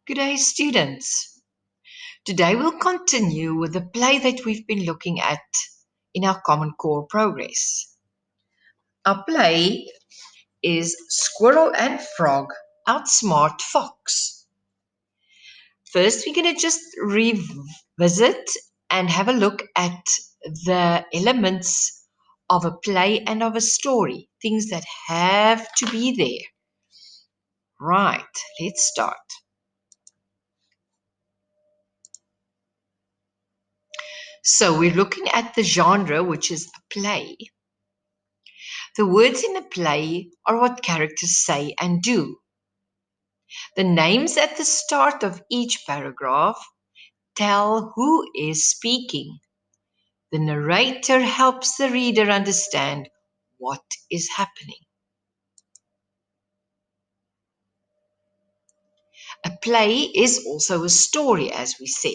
Good day, students. Today we'll continue with the play that we've been looking at in our Common Core progress. Our play is Squirrel and Frog Outsmart Fox. First, we're going to just revisit and have a look at the elements of a play and of a story, things that have to be there. Right, let's start. So we're looking at the genre, which is a play. The words in a play are what characters say and do. The names at the start of each paragraph tell who is speaking. The narrator helps the reader understand what is happening. A play is also a story, as we said.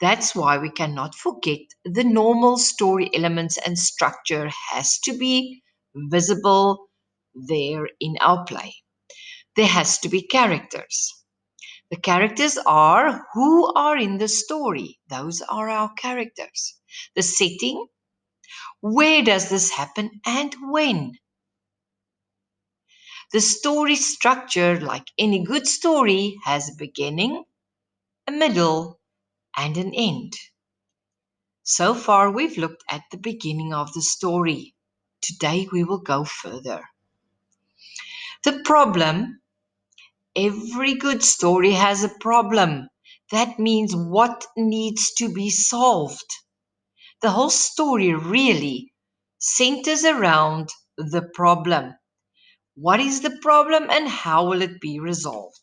That's why we cannot forget the normal story elements and structure has to be visible there in our play. There has to be characters. The characters are who are in the story. Those are our characters. The setting, where does this happen and when? The story structure, like any good story, has a beginning, a middle, and an end. So far, we've looked at the beginning of the story. Today, we will go further. The problem. Every good story has a problem. That means what needs to be solved. The whole story really centers around the problem. What is the problem and how will it be resolved?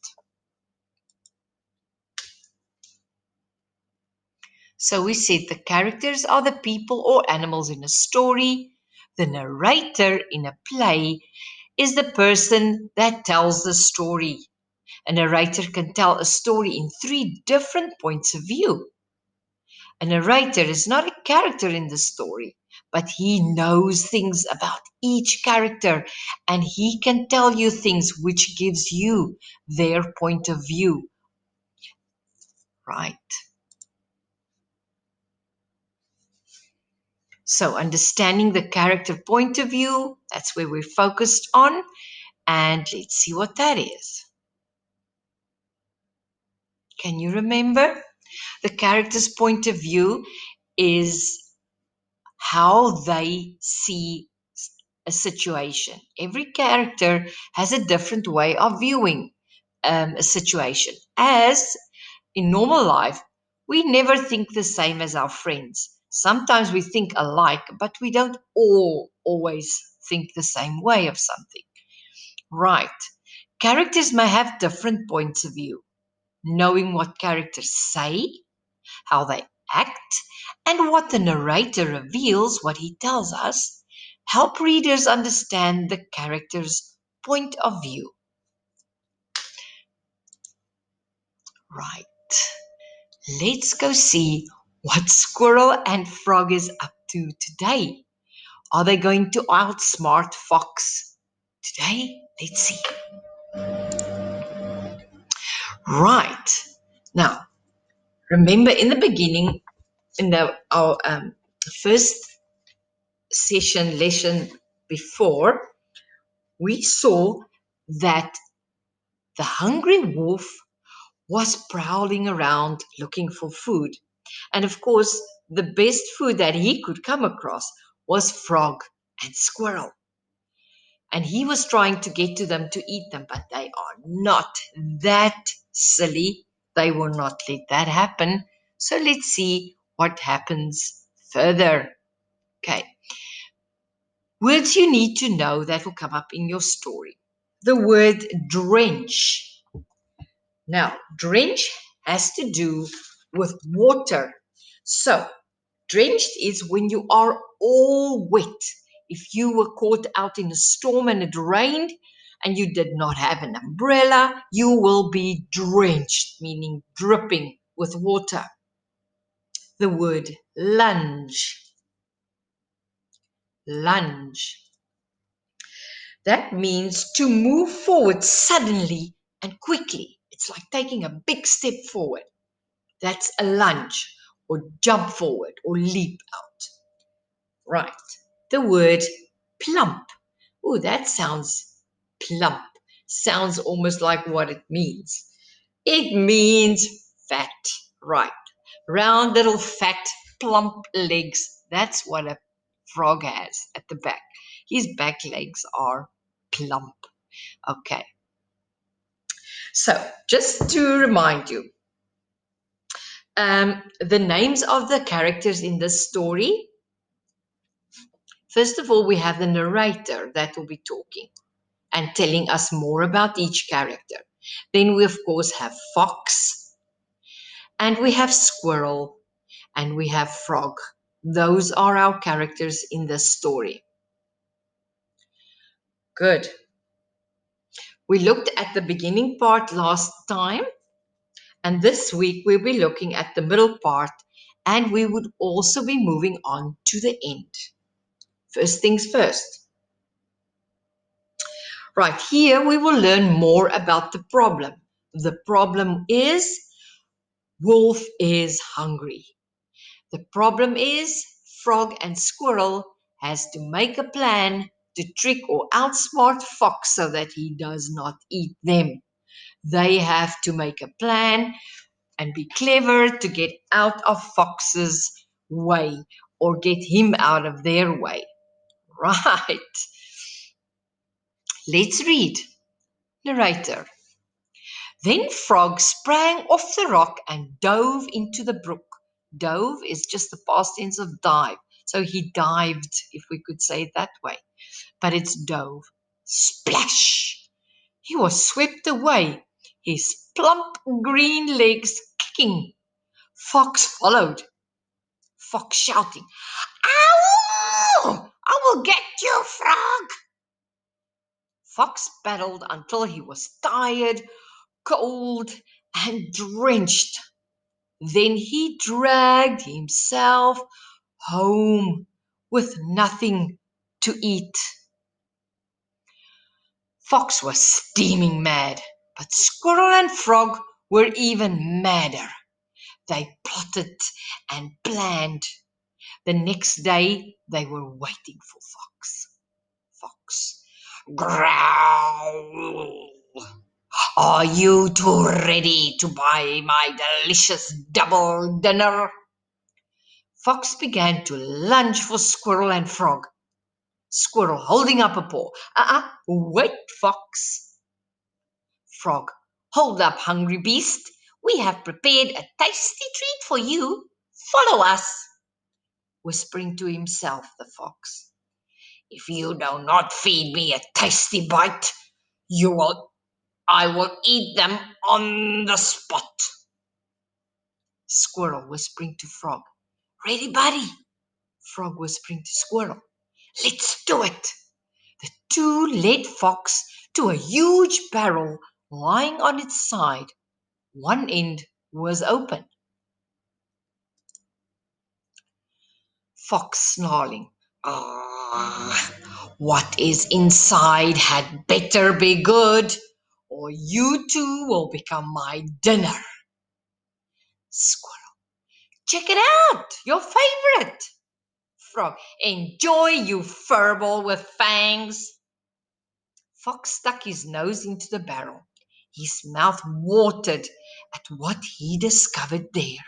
So we said the characters are the people or animals in a story. The narrator in a play is the person that tells the story. A narrator can tell a story in 3 different points of view. A narrator is not a character in the story, but he knows things about each character and he can tell you things which gives you their point of view. Right. So understanding the character point of view, that's where we're focused on. And let's see what that is. Can you remember? The character's point of view is how they see a situation. Every character has a different way of viewing a situation. As in normal life, we never think the same as our friends. Sometimes we think alike, but we don't all always think the same way of something. Right. Characters may have different points of view. Knowing what characters say, how they act, and what the narrator reveals, what he tells us, help readers understand the character's point of view. Right. Let's go see what Squirrel and Frog is up to today. Are they going to outsmart Fox today? Let's see. Right. Now, remember in the beginning, in our first lesson before, we saw that the hungry wolf was prowling around looking for food. And of course, the best food that he could come across was frog and squirrel. And he was trying to get to them to eat them, but they are not that silly. They will not let that happen. So let's see what happens further. Okay. Words you need to know that will come up in your story. The word drench. Now, drench has to do with water. So, drenched is when you are all wet. If you were caught out in a storm and it rained and you did not have an umbrella, you will be drenched, meaning dripping with water. The word lunge. Lunge. That means to move forward suddenly and quickly. It It's like taking a big step forward. That's a lunge, or jump forward, or leap out. Right. The word plump. Oh, that sounds plump. Sounds almost like what it means. It means fat. Right. Round little fat, plump legs. That's what a frog has at the back. His back legs are plump. Okay. So, just to remind you, the names of the characters in this story. First of all, we have the narrator that will be talking and telling us more about each character. Then we, of course, have Fox, and we have Squirrel, and we have Frog. Those are our characters in this story. Good. We looked at the beginning part last time, and this week we'll be looking at the middle part, and we would also be moving on to the end. First things first. Right here, we will learn more about the problem. The problem is Wolf is hungry. The problem is Frog and Squirrel has to make a plan to trick or outsmart Fox so that he does not eat them. They have to make a plan and be clever to get out of Fox's way or get him out of their way. Right. Let's read. Narrator. Then Frog sprang off the rock and dove into the brook. Dove is just the past tense of dive. So he dived, if we could say it that way. But it's dove. Splash! He was swept away, his plump green legs kicking. Fox followed. Fox shouting, "Ow! I will get you, Frog!" Fox paddled until he was tired, cold, and drenched. Then he dragged himself home with nothing to eat. Fox was steaming mad, but Squirrel and Frog were even madder. They plotted and planned. The next day they were waiting for Fox. Fox. Growl! Are you two ready to buy my delicious double dinner? Fox began to lunge for Squirrel and Frog. Squirrel holding up a paw. Wait, Fox. Frog. Hold up, hungry beast. We have prepared a tasty treat for you. Follow us. Whispering to himself, the fox. If you do not feed me a tasty bite, I will eat them on the spot. Squirrel whispering to Frog. Ready, buddy? Frog whispering to Squirrel. Let's do it. The two led Fox to a huge barrel lying on its side. One end was open. Fox snarling. What is inside had better be good, or you two will become my dinner. Squirrel. Check it out, your favorite. Frog. Enjoy, you furball with fangs. Fox stuck his nose into the barrel. His mouth watered at what he discovered there.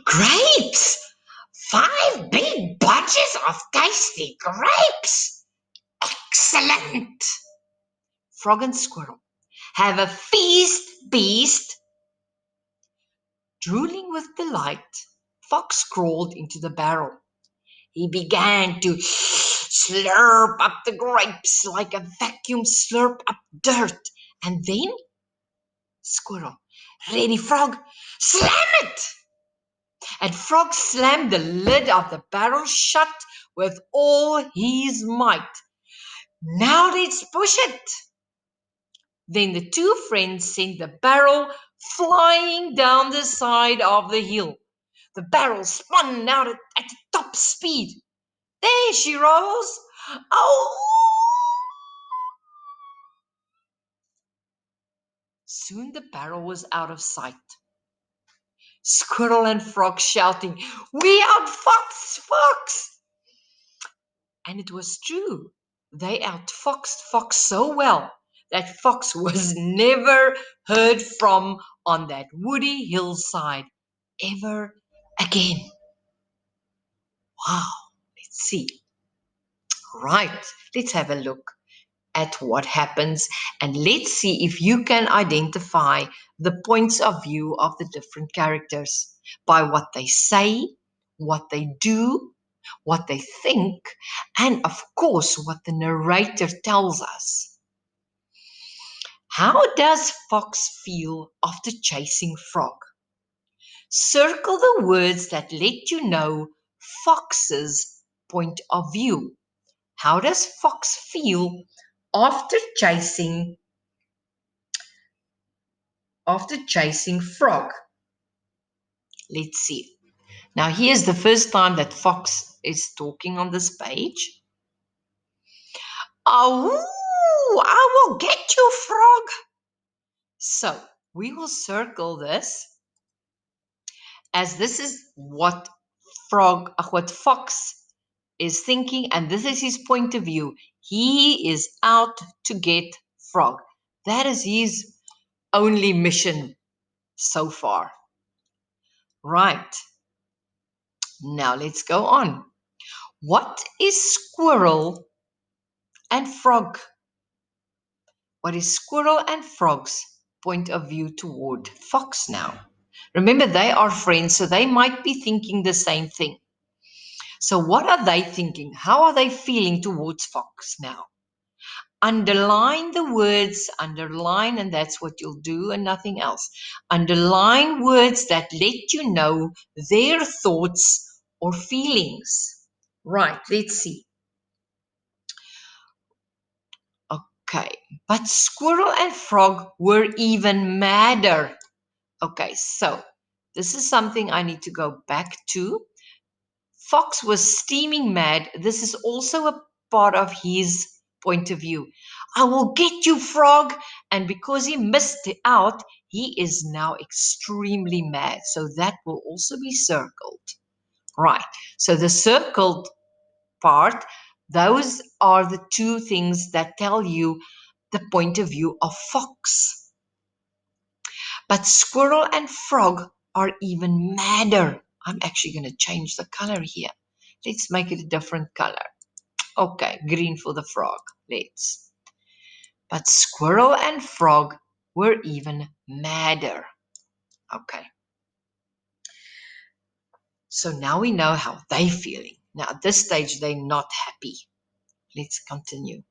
Grapes! 5 big bunches of tasty grapes! Excellent! Frog and Squirrel. Have a feast, beast! Drooling with delight, Fox crawled into the barrel. He began to slurp up the grapes like a vacuum slurp up dirt. And then, Squirrel, ready, Frog, slam it! And Frog slammed the lid of the barrel shut with all his might. Now let's push it. Then the two friends sent the barrel flying down the side of the hill. The barrel spun out at top speed. There she rolls. Oh! Soon the barrel was out of sight. Squirrel and Frog shouting, "We outfoxed Fox!" And it was true. They outfoxed Fox so well that Fox was never heard from on that woody hillside ever again. Wow, let's see. Right, let's have a look at what happens and let's see if you can identify the points of view of the different characters by what they say, what they do, what they think, and of course what the narrator tells us. How does Fox feel after chasing Frog? Circle the words that let you know Fox's point of view. How does Fox feel after chasing Frog? Let's see. Now here's the first time that Fox is talking on this page. Oh, I will get you, Frog. So we will circle this as this is what Fox is thinking, and this is his point of view. He is out to get Frog. That is his only mission so far. Right. Now let's go on. What is Squirrel and Frog? What is Squirrel and Frog's point of view toward Fox now? Remember, they are friends, so they might be thinking the same thing. So what are they thinking? How are they feeling towards Fox now? Underline the words, underline, and that's what you'll do and nothing else. Underline words that let you know their thoughts or feelings. Right, let's see. Okay, but Squirrel and Frog were even madder. Okay, so this is something I need to go back to. Fox was steaming mad. This is also a part of his point of view. I will get you, Frog. And because he missed out, he is now extremely mad. So that will also be circled. Right. So the circled part, those are the two things that tell you the point of view of Fox. But Squirrel and Frog are even madder. I'm actually going to change the color here. Let's make it a different color. Okay, green for the frog. Let's. But Squirrel and Frog were even madder. Okay. So now we know how they're feeling. Now at this stage, they're not happy. Let's continue.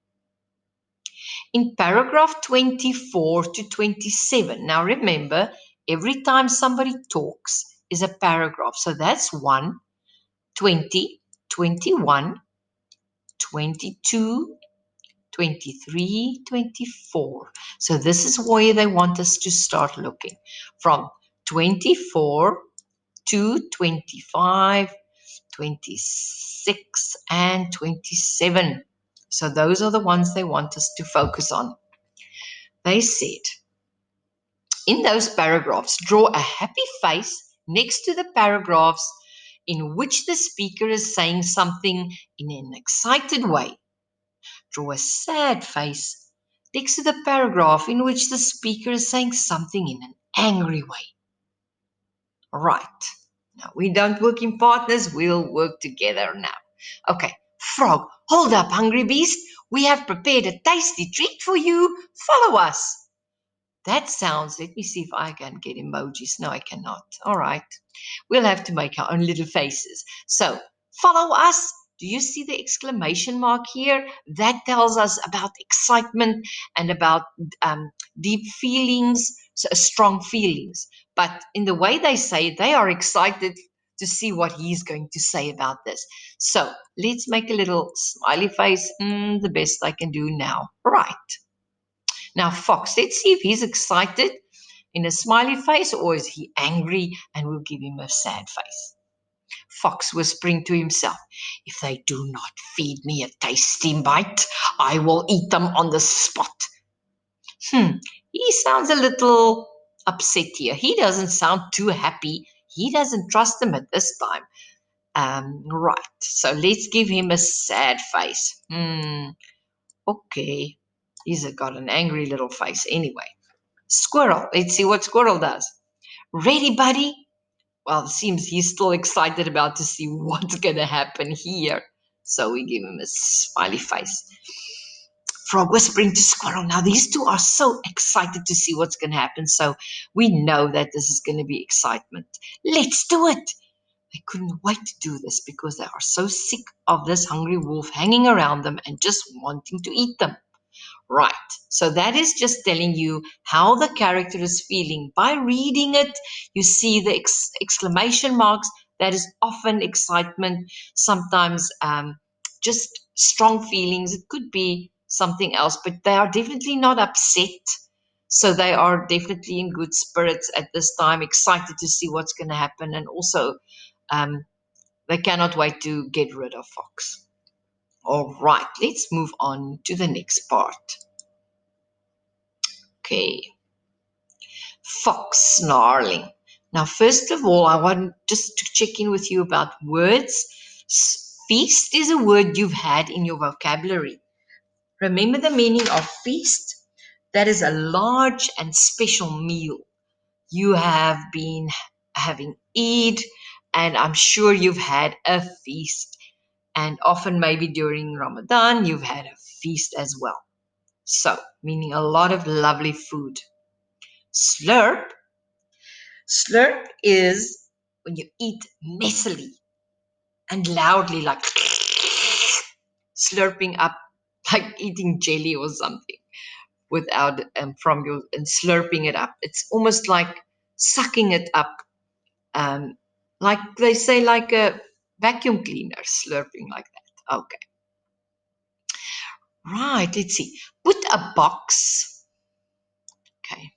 In paragraph 24 to 27, now remember, every time somebody talks is a paragraph. So that's 1, 20, 21, 22, 23, 24. So this is where they want us to start looking. From 24 to 25, 26, and 27. So those are the ones they want us to focus on. They said, in those paragraphs, draw a happy face next to the paragraphs in which the speaker is saying something in an excited way. Draw a sad face next to the paragraph in which the speaker is saying something in an angry way. Right. Now, we don't work in partners, we'll work together now. Okay, Frog, hold up, hungry beast. We have prepared a tasty treat for you. Follow us. That sounds, let me see if I can get emojis. No, I cannot. All right. We'll have to make our own little faces. So, follow us. Do you see the exclamation mark here? That tells us about excitement and about deep feelings, so strong feelings. But in the way they say it, they are excited to see what he's going to say about this. So, let's make a little smiley face. The best I can do now. Right. Now, Fox, let's see if he's excited in a smiley face or is he angry, and we'll give him a sad face. Fox whispering to himself, if they do not feed me a tasty bite, I will eat them on the spot. He sounds a little upset here. He doesn't sound too happy. He doesn't trust them at this time. Right. So let's give him a sad face. Okay. He's got an angry little face anyway. Squirrel. Let's see what Squirrel does. Ready, buddy? Well, it seems he's still excited about to see what's going to happen here. So we give him a smiley face. Frog whispering to Squirrel. Now, these two are so excited to see what's going to happen. So we know that this is going to be excitement. Let's do it. They couldn't wait to do this because they are so sick of this hungry wolf hanging around them and just wanting to eat them. Right. So that is just telling you how the character is feeling. By reading it, you see the exclamation marks. That is often excitement, sometimes just strong feelings. It could be something else, but they are definitely not upset. So they are definitely in good spirits at this time, excited to see what's going to happen. And also, um, they cannot wait to get rid of Fox. All right, let's move on to the next part. Okay, fox snarling. Now, first of all, I want just to check in with you about words. Feast is a word you've had in your vocabulary. Remember the meaning of feast? That is a large and special meal. You have been having Eid, and I'm sure you've had a feast. And often, maybe during Ramadan, you've had a feast as well. So, meaning a lot of lovely food. Slurp. Slurp is when you eat messily and loudly, like slurping up, like eating jelly or something without from your and slurping it up. It's almost like sucking it up, um, like they say, like a vacuum cleaner slurping like that. Okay, right. Let's see. Put a box. Okay.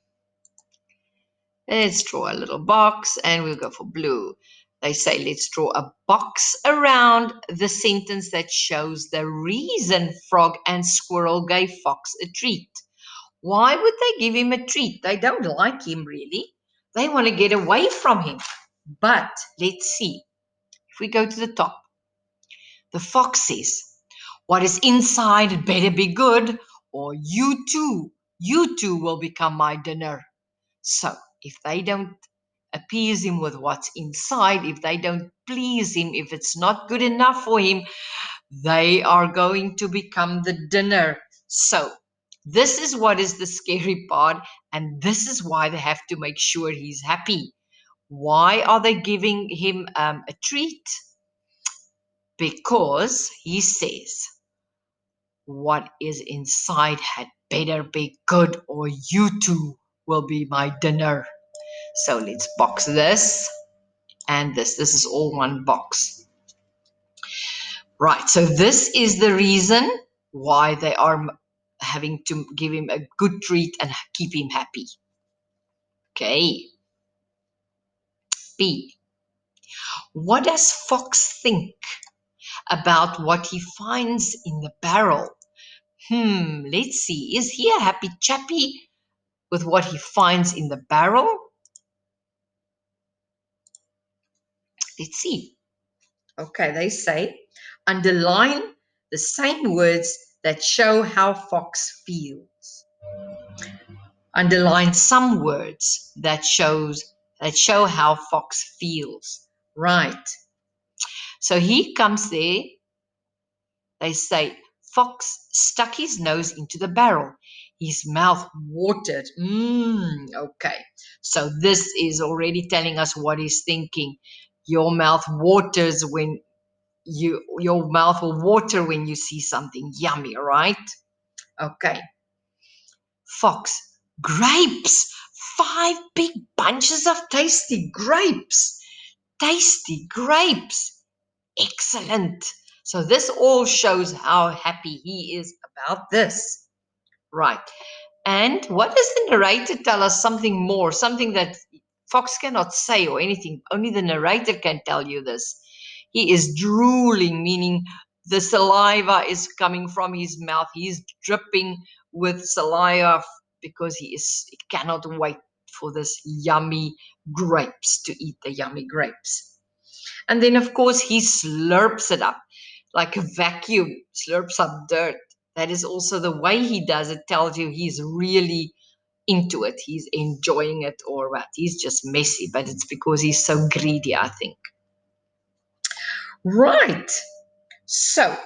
Let's draw a little box and we'll go for blue. They say let's draw a box around the sentence that shows the reason Frog and Squirrel gave Fox a treat. Why would they give him a treat? They don't like him really. They want to get away from him. But let's see. If we go to the top, the fox says, what is inside had better be good, or you too will become my dinner. So if they don't appease him with what's inside, if they don't please him, if it's not good enough for him, they are going to become the dinner. So this is what is the scary part, and this is why they have to make sure he's happy. Why are they giving him a treat? Because he says, what is inside had better be good, or you too will be my dinner. So let's box this and this. This is all one box. Right, so this is the reason why they are having to give him a good treat and keep him happy. Okay. B. What does Fox think about what he finds in the barrel? Let's see. Is he a happy chappy with what he finds in the barrel? Let's see. Okay, they say underline the same words that show how Fox feels. Underline some words that show how Fox feels. Right. So he comes there. They say Fox stuck his nose into the barrel. His mouth watered. Okay. So this is already telling us what he's thinking. Your mouth waters when your mouth will water when you see something yummy, right? Okay. Fox, grapes. 5 big bunches of tasty grapes. Tasty grapes. Excellent. So this all shows how happy he is about this. Right. And what does the narrator tell us? Something more, something that Fox cannot say or anything. Only the narrator can tell you this. He is drooling, meaning the saliva is coming from his mouth. He's dripping with saliva because he cannot wait for this yummy grapes, to eat the yummy grapes. And then, of course, he slurps it up like a vacuum, slurps up dirt. That is also the way he does it, tells you he's really into it. He's enjoying it or what. He's just messy, but it's because he's so greedy, I think. Right. So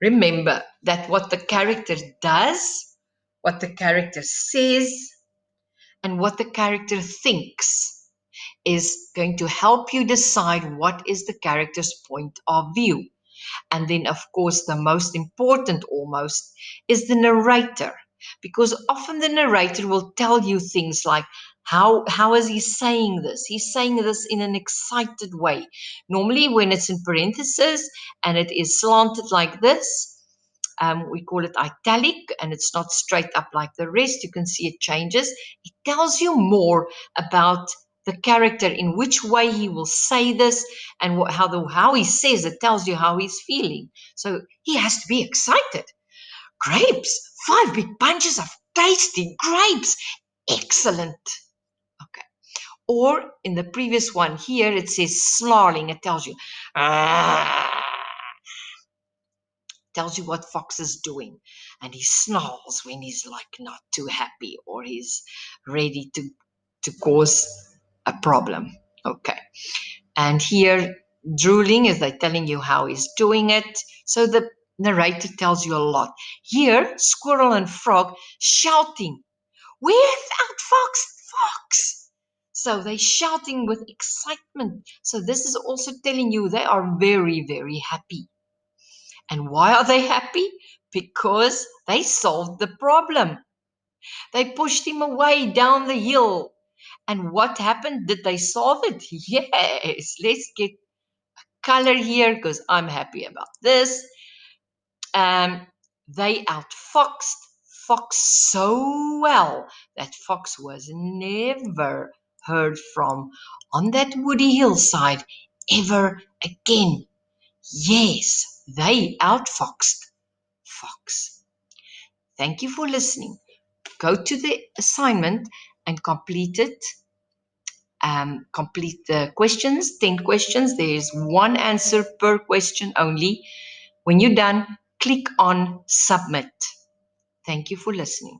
remember that what the character does, what the character says, and what the character thinks is going to help you decide what is the character's point of view. And then, of course, the most important almost is the narrator, because often the narrator will tell you things like, how is he saying this? He's saying this in an excited way. Normally, when it's in parentheses and it is slanted like this, we call it italic, and it's not straight up like the rest. You can see it changes. It tells you more about the character, in which way he will say this, and how he says it tells you how he's feeling. So he has to be excited. Grapes, 5 big bunches of tasty grapes. Excellent. Okay. Or in the previous one here, it says snarling. It tells you, tells you what Fox is doing. And he snarls when he's like not too happy or he's ready to cause a problem. Okay. And here, drooling is like telling you how he's doing it. So the narrator tells you a lot. Here, Squirrel and Frog shouting, without Fox, Fox. So they're shouting with excitement. So this is also telling you they are very, very happy. And why are they happy? Because they solved the problem. They pushed him away down the hill. And what happened? Did they solve it? Yes. Let's get color here because I'm happy about this. They outfoxed Fox so well that Fox was never heard from on that woody hillside ever again. Yes, they outfoxed Fox. Thank you for listening. Go to the assignment and complete it. Complete the questions, 10 questions. There's one answer per question only. When you're done, click on submit. Thank you for listening.